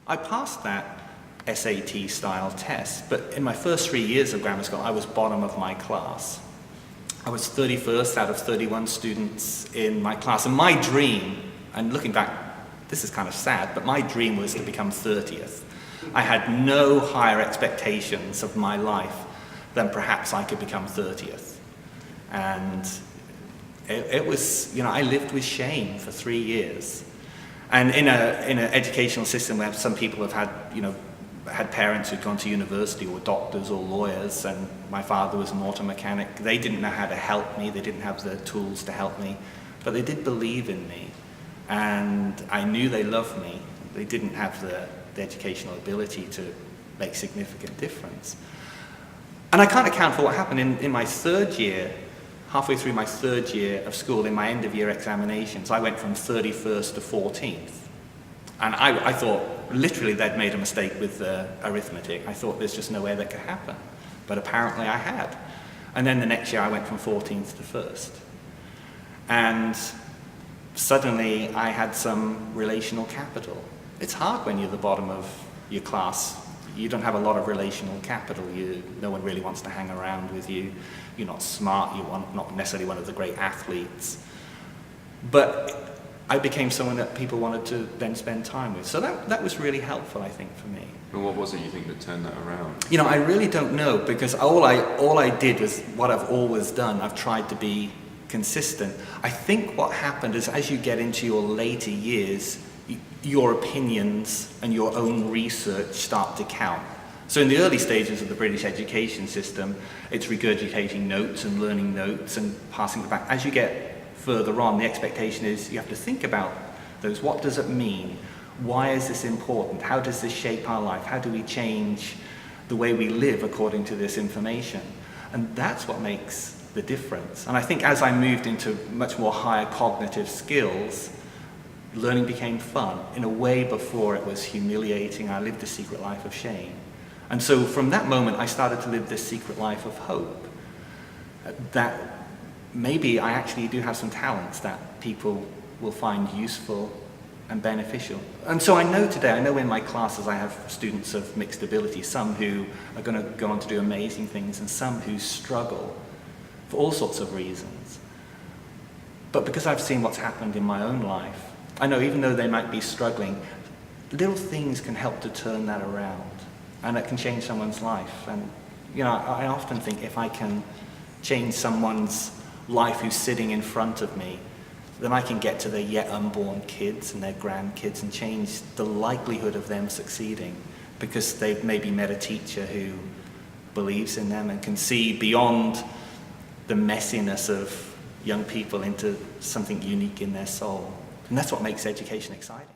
I passed that SAT style test, but in my first 3 years of grammar school, I was bottom of my class. I was 31st out of 31 students in my class, and my dream, and looking back, this is kind of sad, but my dream was to become 30th. I had no higher expectations of my life than perhaps I could become 30th. And it was, I lived with shame for 3 years. And in an educational system where some people have had, had parents who'd gone to university or doctors or lawyers, and my father was an auto mechanic, they didn't know how to help me, they didn't have the tools to help me, but they did believe in me. And I knew they loved me. They didn't have the educational ability to make significant difference. And I can't account for what happened in my third year. Halfway through my third year of school, in my end-of-year examinations, I went from 31st to 14th. And I thought, literally, they'd made a mistake with the arithmetic. I thought there's just no way that could happen. But apparently I had. And then the next year, I went from 14th to 1st. And suddenly, I had some relational capital. It's hard when you're the bottom of your class. You don't have a lot of relational capital. No one really wants to hang around with you. You're not smart. You're not necessarily one of the great athletes. But I became someone that people wanted to then spend time with. So that was really helpful, I think, for me. And what was it you think that turned that around? I really don't know, because all I did was what I've always done. I've tried to be consistent. I think what happened is, as you get into your later years, your opinions and your own research start to count. So in the early stages of the British education system, it's regurgitating notes and learning notes and passing it back. As you get further on, the expectation is you have to think about those. What does it mean? Why is this important? How does this shape our life? How do we change the way we live according to this information? And that's what makes the difference. And I think as I moved into much more higher cognitive skills, learning became fun. In a way, before it was humiliating. I lived a secret life of shame. And so from that moment, I started to live this secret life of hope. That maybe I actually do have some talents that people will find useful and beneficial. And so I know in my classes I have students of mixed ability, some who are going to go on to do amazing things, and some who struggle for all sorts of reasons. But because I've seen what's happened in my own life, I know even though they might be struggling, little things can help to turn that around, and it can change someone's life. And I often think if I can change someone's life who's sitting in front of me, then I can get to their yet unborn kids and their grandkids and change the likelihood of them succeeding, because they've maybe met a teacher who believes in them and can see beyond the messiness of young people into something unique in their soul. And that's what makes education exciting.